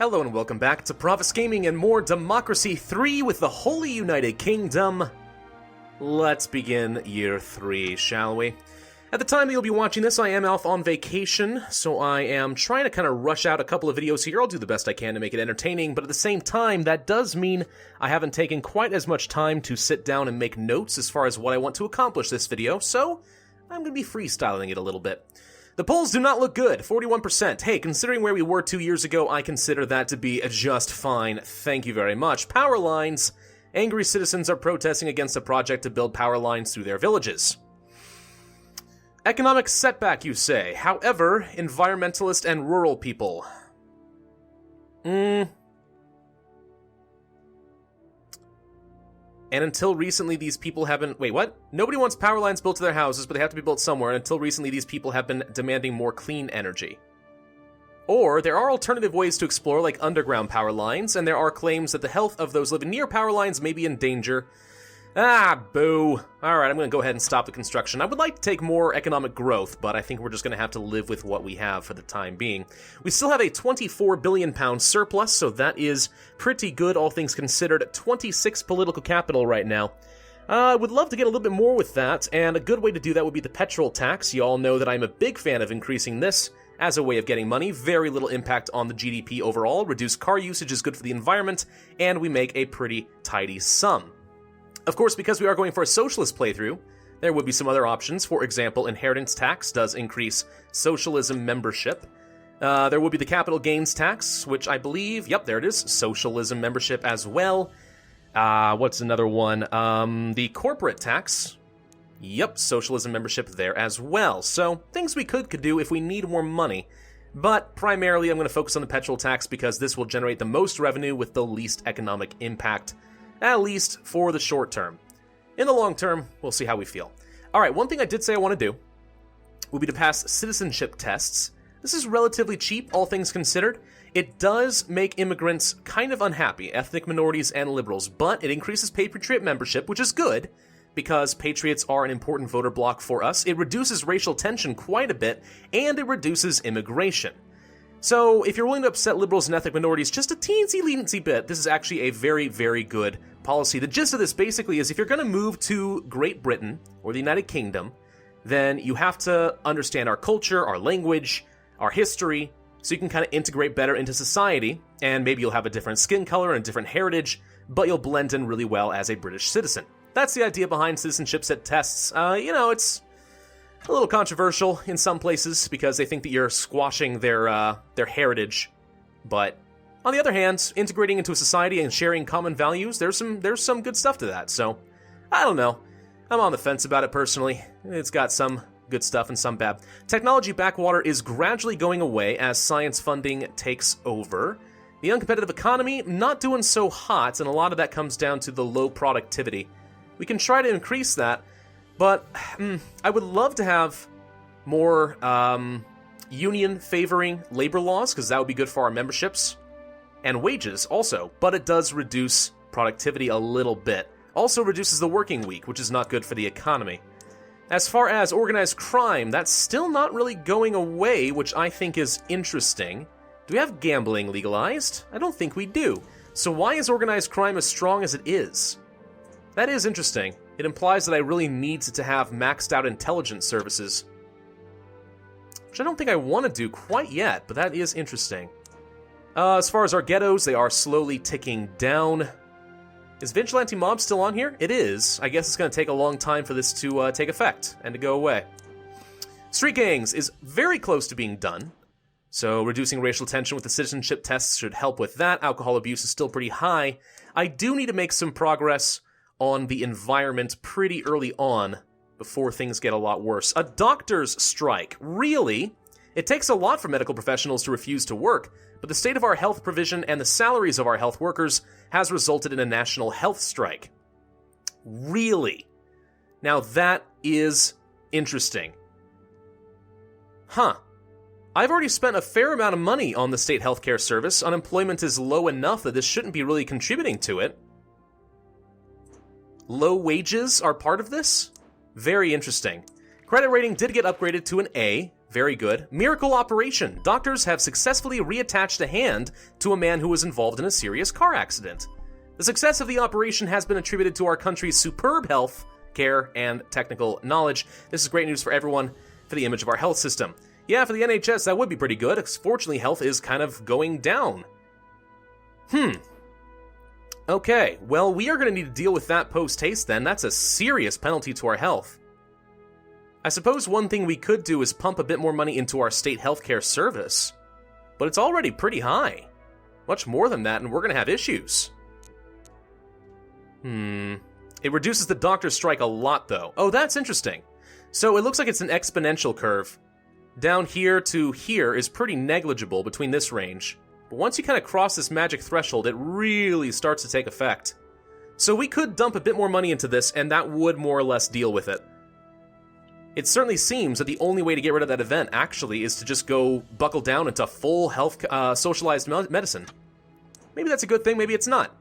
Hello and welcome back to Pravus Gaming and more Democracy 3 with the Holy United Kingdom. Let's begin year 3, shall we? At the time that you'll be watching this, I am off on vacation, so I am trying to kind of rush out a couple of videos here. I'll do the best I can to make it entertaining, but at the same time, that does mean I haven't taken quite as much time to sit down and make notes as far as what I want to accomplish this video, so I'm going to be freestyling it a little bit. The polls do not look good, 41%. Hey, considering where we were 2 years ago, I consider that to be just fine. Thank you very much. Power lines. Angry citizens are protesting against a project to build power lines through their villages. Economic setback, you say. However, environmentalist and rural people. And until recently, these people haven't... Wait, what? Nobody wants power lines built to their houses, but they have to be built somewhere, and until recently, these people have been demanding more clean energy. Or, there are alternative ways to explore, like underground power lines, and there are claims that the health of those living near power lines may be in danger. Ah, boo. Alright, I'm going to go ahead and stop the construction. I would like to take more economic growth, but I think we're just going to have to live with what we have for the time being. We still have a £24 billion surplus, so that is pretty good, all things considered. 26 political capital right now. I would love to get a little bit more with that, and a good way to do that would be the petrol tax. You all know that I'm a big fan of increasing this as a way of getting money. Very little impact on the GDP overall. Reduced car usage is good for the environment, and we make a pretty tidy sum. Of course, because we are going for a socialist playthrough, there would be some other options. For example, inheritance tax does increase socialism membership. There would be the capital gains tax, which I believe, yep, there it is, socialism membership as well. What's another one? The corporate tax. Yep, socialism membership there as well. So, things we could do if we need more money. But primarily, I'm going to focus on the petrol tax because this will generate the most revenue with the least economic impact. At least for the short term. In the long term, we'll see how we feel. Alright, one thing I did say I want to do would be to pass citizenship tests. This is relatively cheap, all things considered. It does make immigrants kind of unhappy, ethnic minorities and liberals, but it increases Patriot membership, which is good, because Patriots are an important voter bloc for us. It reduces racial tension quite a bit, and it reduces immigration. So, if you're willing to upset liberals and ethnic minorities just a teensy bit, this is actually a very, very good policy. The gist of this basically is if you're going to move to Great Britain or the United Kingdom, then you have to understand our culture, our language, our history, so you can kind of integrate better into society, and maybe you'll have a different skin color and a different heritage, but you'll blend in really well as a British citizen. That's the idea behind citizenship tests. It's a little controversial in some places because they think that you're squashing their heritage, but on the other hand, integrating into a society and sharing common values, there's some good stuff to that. So, I don't know. I'm on the fence about it personally. It's got some good stuff and some bad. Technology backwater is gradually going away as science funding takes over. The uncompetitive economy, not doing so hot, and a lot of that comes down to the low productivity. We can try to increase that, but I would love to have more union-favoring labor laws, because that would be good for our memberships. And wages, also, but it does reduce productivity a little bit. Also reduces the working week, which is not good for the economy. As far as organized crime, that's still not really going away, which I think is interesting. Do we have gambling legalized? I don't think we do. So why is organized crime as strong as it is? That is interesting. It implies that I really need to have maxed out intelligence services. Which I don't think I want to do quite yet, but that is interesting. As far as our ghettos, they are slowly ticking down. Is Vigilante Mob still on here? It is. I guess it's going to take a long time for this to take effect and to go away. Street gangs is very close to being done. So reducing racial tension with the citizenship tests should help with that. Alcohol abuse is still pretty high. I do need to make some progress on the environment pretty early on before things get a lot worse. A doctor's strike. Really? It takes a lot for medical professionals to refuse to work, but the state of our health provision and the salaries of our health workers has resulted in a national health strike. Really? Now that is interesting. Huh. I've already spent a fair amount of money on the state healthcare service. Unemployment is low enough that this shouldn't be really contributing to it. Low wages are part of this? Very interesting. Credit rating did get upgraded to an A. Very good. Miracle operation. Doctors have successfully reattached a hand to a man who was involved in a serious car accident. The success of the operation has been attributed to our country's superb health, care, and technical knowledge. This is great news for everyone, for the image of our health system. Yeah, for the NHS, that would be pretty good. Fortunately, health is kind of going down. Okay, well, we are going to need to deal with that post-haste then. That's a serious penalty to our health. I suppose one thing we could do is pump a bit more money into our state healthcare service. But it's already pretty high. Much more than that, and we're going to have issues. It reduces the doctor's strike a lot, though. Oh, that's interesting. So it looks like it's an exponential curve. Down here to here is pretty negligible between this range. But once you kind of cross this magic threshold, it really starts to take effect. So we could dump a bit more money into this, and that would more or less deal with it. It certainly seems that the only way to get rid of that event, actually, is to just go buckle down into full health, socialized medicine. Maybe that's a good thing, maybe it's not.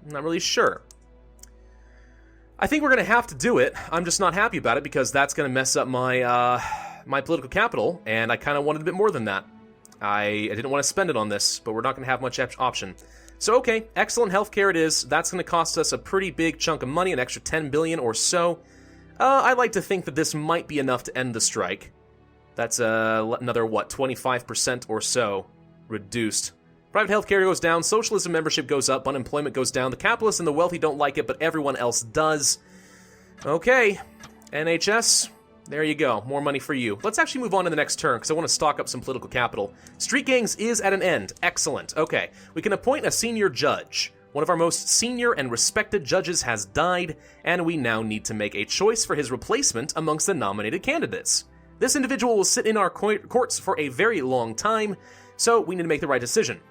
I'm not really sure. I think we're going to have to do it. I'm just not happy about it because that's going to mess up my my political capital, and I kind of wanted a bit more than that. I didn't want to spend it on this, but we're not going to have much option. So okay, excellent healthcare it is. That's going to cost us a pretty big chunk of money, an extra 10 billion or so. I'd like to think that this might be enough to end the strike. That's another, 25% or so reduced. Private healthcare goes down, socialism membership goes up, unemployment goes down, the capitalists and the wealthy don't like it, but everyone else does. Okay, NHS, there you go, more money for you. Let's actually move on to the next turn, because I want to stock up some political capital. Street gangs is at an end. Excellent. Okay, we can appoint a senior judge. One of our most senior and respected judges has died, and we now need to make a choice for his replacement amongst the nominated candidates. This individual will sit in our courts for a very long time, so we need to make the right decision.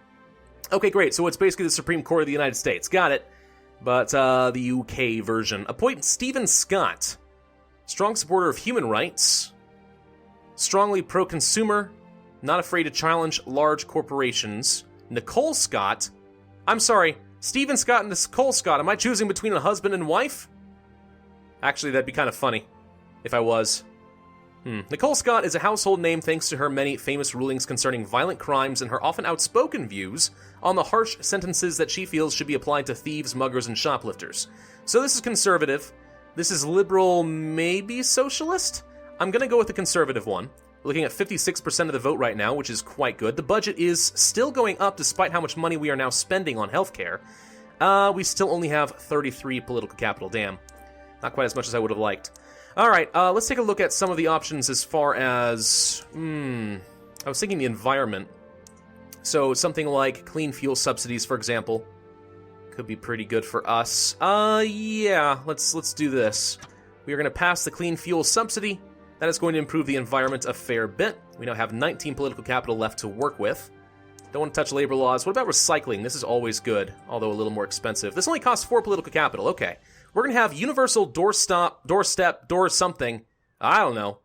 Okay, great, so it's basically the Supreme Court of the United States. Got it. But the UK version. Appoint Stephen Scott. Strong supporter of human rights. Strongly pro-consumer. Not afraid to challenge large corporations. Nicole Scott. I'm sorry, Stephen Scott and Nicole Scott. Am I choosing between a husband and wife? Actually, that'd be kind of funny if I was. Nicole Scott is a household name thanks to her many famous rulings concerning violent crimes and her often outspoken views on the harsh sentences that she feels should be applied to thieves, muggers, and shoplifters. So this is conservative. This is liberal, maybe socialist? I'm going to go with the conservative one. We're looking at 56% of the vote right now, which is quite good. The budget is still going up despite how much money we are now spending on healthcare. We still only have 33 political capital. Damn. Not quite as much as I would have liked. Alright, let's take a look at some of the options as far as... I was thinking the environment. So something like clean fuel subsidies, for example, could be pretty good for us. Yeah, let's do this. We are going to pass the clean fuel subsidy. That is going to improve the environment a fair bit. We now have 19 political capital left to work with. Don't want to touch labor laws. What about recycling? This is always good, although a little more expensive. This only costs 4 political capital. Okay. We're going to have universal doorstep, door something, I don't know,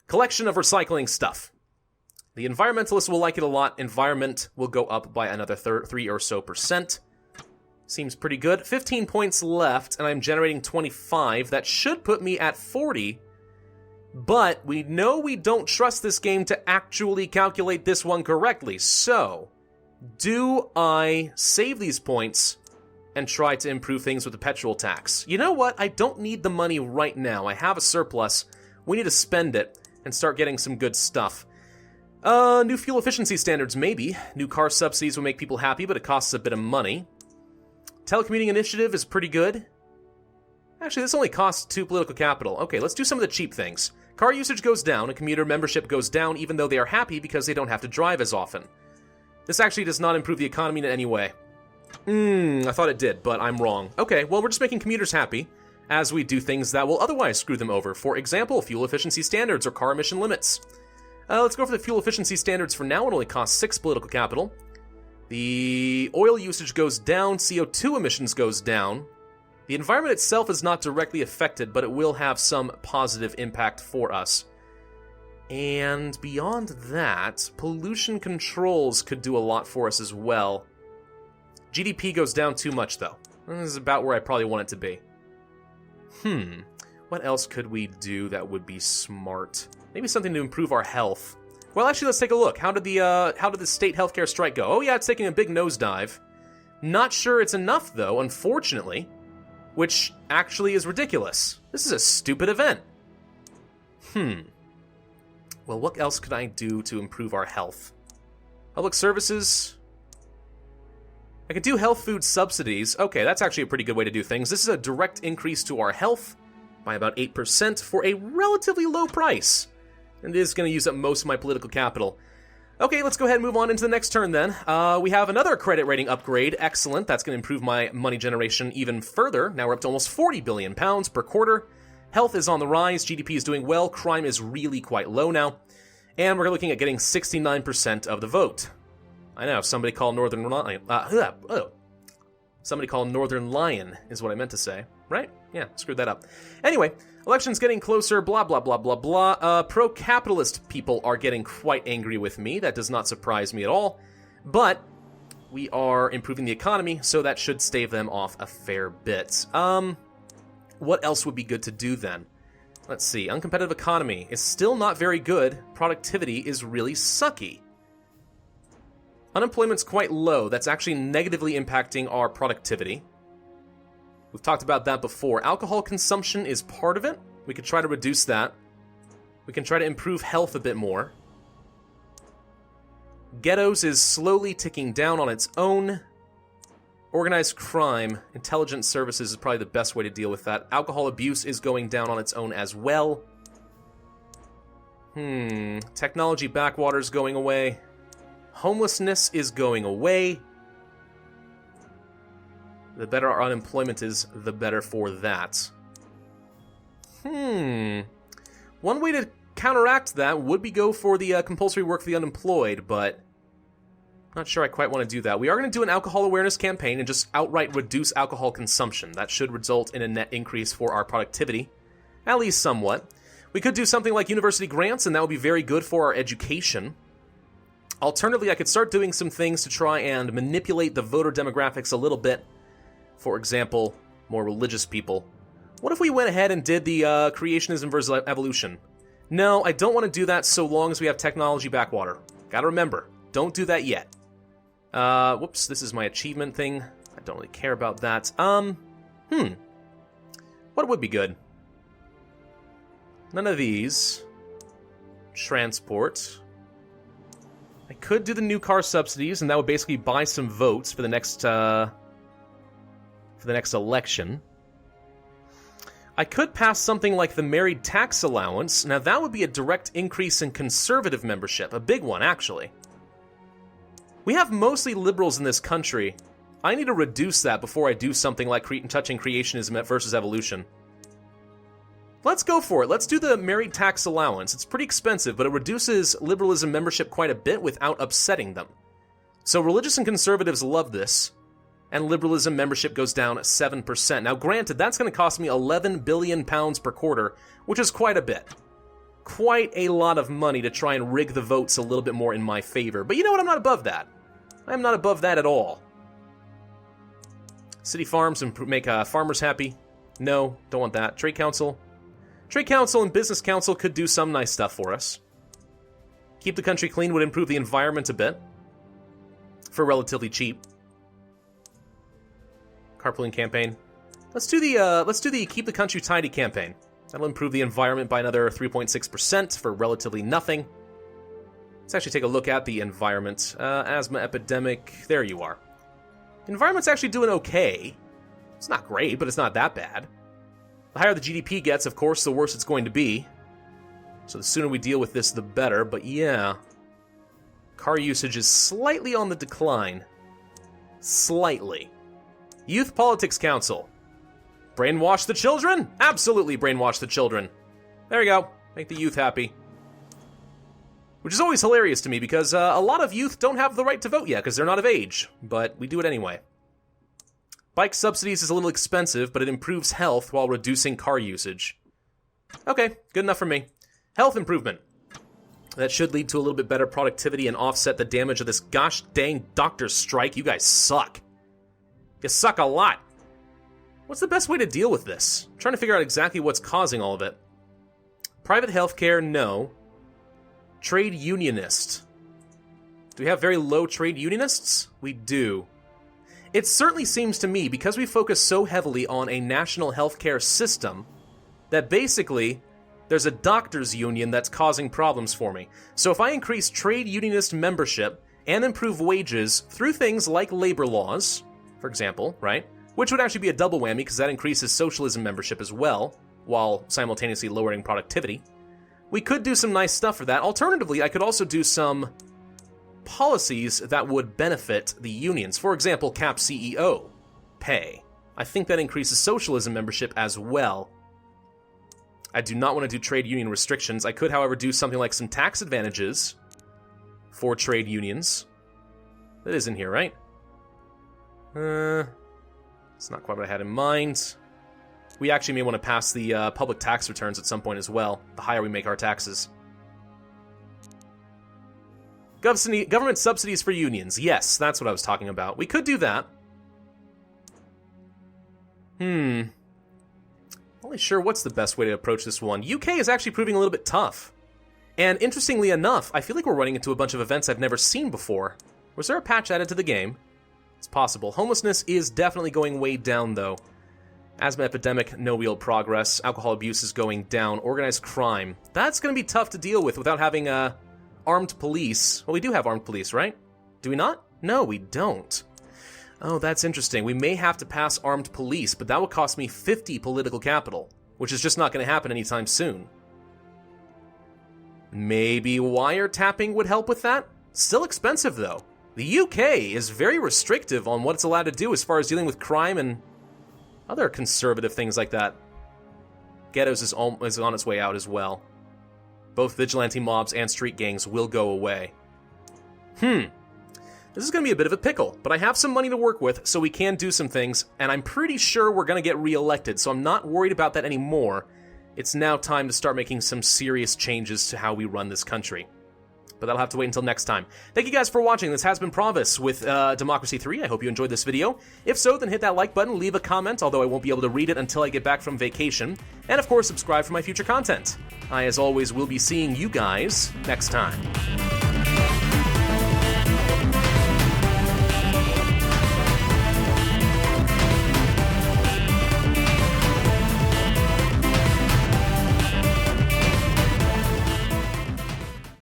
collection of recycling stuff. The environmentalists will like it a lot. Environment will go up by another 3 or so percent. Seems pretty good. 15 points left, and I'm generating 25. That should put me at 40. But we know we don't trust this game to actually calculate this one correctly. So, do I save these points and try to improve things with the petrol tax? You know what? I don't need the money right now. I have a surplus. We need to spend it and start getting some good stuff. New fuel efficiency standards, maybe. New car subsidies will make people happy, but it costs a bit of money. Telecommuting initiative is pretty good. Actually, this only costs 2 political capital. Okay, let's do some of the cheap things. Car usage goes down, and commuter membership goes down, even though they are happy because they don't have to drive as often. This actually does not improve the economy in any way. I thought it did, but I'm wrong. Okay, well, we're just making commuters happy, as we do things that will otherwise screw them over. For example, fuel efficiency standards or car emission limits. Let's go for the fuel efficiency standards for now. It only costs 6 political capital. The oil usage goes down, CO2 emissions goes down. The environment itself is not directly affected, but it will have some positive impact for us. And beyond that, pollution controls could do a lot for us as well. GDP goes down too much, though. This is about where I probably want it to be. What else could we do that would be smart? Maybe something to improve our health. Well, actually, let's take a look. How did the state healthcare strike go? Oh yeah, it's taking a big nosedive. Not sure it's enough, though, unfortunately. Which actually is ridiculous. This is a stupid event. Well, what else could I do to improve our health? Public services. I could do health food subsidies. Okay, that's actually a pretty good way to do things. This is a direct increase to our health by about 8% for a relatively low price. And it is going to use up most of my political capital. Okay, let's go ahead and move on into the next turn then. We have another credit rating upgrade. Excellent. That's going to improve my money generation even further. Now we're up to almost 40 billion pounds per quarter. Health is on the rise. GDP is doing well. Crime is really quite low now. And we're looking at getting 69% of the vote. I know, somebody called Northern Lion. Somebody called Northern Lion is what I meant to say, right? Yeah, screwed that up. Anyway, election's getting closer, blah, blah, blah, blah, blah. Pro-capitalist people are getting quite angry with me. That does not surprise me at all. But we are improving the economy, so that should stave them off a fair bit. What else would be good to do then? Let's see. Uncompetitive economy is still not very good. Productivity is really sucky. Unemployment's quite low. That's actually negatively impacting our productivity. We've talked about that before. Alcohol consumption is part of it. We could try to reduce that. We can try to improve health a bit more. Ghettos is slowly ticking down on its own. Organized crime, intelligence services is probably the best way to deal with that. Alcohol abuse is going down on its own as well. Technology backwater's going away. Homelessness is going away. The better our unemployment is, the better for that. One way to counteract that would be go for the compulsory work for the unemployed, but not sure I quite want to do that. We are going to do an alcohol awareness campaign and just outright reduce alcohol consumption. That should result in a net increase for our productivity, at least somewhat. We could do something like university grants, and that would be very good for our education. Alternatively, I could start doing some things to try and manipulate the voter demographics a little bit. For example, more religious people. What if we went ahead and did the creationism versus evolution? No, I don't want to do that so long as we have technology backwater. Gotta remember, don't do that yet. Whoops, this is my achievement thing. I don't really care about that. What would be good? None of these. Transport. I could do the new car subsidies, and that would basically buy some votes for the next election. I could pass something like the married tax allowance. Now that would be a direct increase in conservative membership, a big one actually. We have mostly liberals in this country. I need to reduce that before I do something like touching creationism versus evolution. Let's go for it. Let's do the married tax allowance. It's pretty expensive, but it reduces liberalism membership quite a bit without upsetting them. So religious and conservatives love this, and liberalism membership goes down 7%. Now granted, that's going to cost me 11 billion pounds per quarter, which is quite a bit. Quite a lot of money to try and rig the votes a little bit more in my favor. But you know what? I'm not above that. I'm not above that at all. City farms and make farmers happy. No, don't want that. Trade Council. Trade Council and Business Council could do some nice stuff for us. Keep the country clean would improve the environment a bit. For relatively cheap. Carpooling campaign. Let's do the Keep the Country Tidy campaign. That'll improve the environment by another 3.6% for relatively nothing. Let's actually take a look at the environment. Asthma epidemic. There you are. The environment's actually doing okay. It's not great, but it's not that bad. The higher the GDP gets, of course, the worse it's going to be. So the sooner we deal with this, the better. But yeah. Car usage is slightly on the decline. Slightly. Youth Politics Council. Brainwash the children? Absolutely brainwash the children. There you go. Make the youth happy. Which is always hilarious to me because a lot of youth don't have the right to vote yet because they're not of age. But we do it anyway. Bike subsidies is a little expensive, but it improves health while reducing car usage. Okay, good enough for me. Health improvement. That should lead to a little bit better productivity and offset the damage of this gosh dang doctor strike. You guys suck. You suck a lot. What's the best way to deal with this? I'm trying to figure out exactly what's causing all of it. Private healthcare, no. Trade unionist. Do we have very low trade unionists? We do. It certainly seems to me, because we focus so heavily on a national healthcare system, that basically there's a doctors' union that's causing problems for me. So if I increase trade unionist membership and improve wages through things like labor laws, for example, right? Which would actually be a double whammy because that increases socialism membership as well, while simultaneously lowering productivity. We could do some nice stuff for that. Alternatively, I could also do some policies that would benefit the unions. For example, cap CEO pay. I think that increases socialism membership as well. I do not want to do trade union restrictions. I could, however, do something like some tax advantages for trade unions. That is in here, right? It's not quite what I had in mind. We actually may want to pass the public tax returns at some point as well, the higher we make our taxes. Government subsidies for unions. Yes, that's what I was talking about. We could do that. Not really sure what's the best way to approach this one. UK is actually proving a little bit tough. And interestingly enough, I feel like we're running into a bunch of events I've never seen before. Was there a patch added to the game? It's possible. Homelessness is definitely going way down, though. Asthma epidemic, no real progress. Alcohol abuse is going down. Organized crime. That's going to be tough to deal with without having armed police. Well, we do have armed police, right? Do we not? No, we don't. Oh, that's interesting. We may have to pass armed police, but that would cost me 50 political capital, which is just not going to happen anytime soon. Maybe wiretapping would help with that? Still expensive, though. The UK is very restrictive on what it's allowed to do as far as dealing with crime and other conservative things like that. Ghettos is on its way out as well. Both vigilante mobs and street gangs will go away. This is going to be a bit of a pickle, but I have some money to work with, so we can do some things, and I'm pretty sure we're going to get re-elected, so I'm not worried about that anymore. It's now time to start making some serious changes to how we run this country. But that'll have to wait until next time. Thank you guys for watching. This has been Pravus with Democracy 3. I hope you enjoyed this video. If so, then hit that like button, leave a comment, although I won't be able to read it until I get back from vacation. And of course, subscribe for my future content. I, as always, will be seeing you guys next time.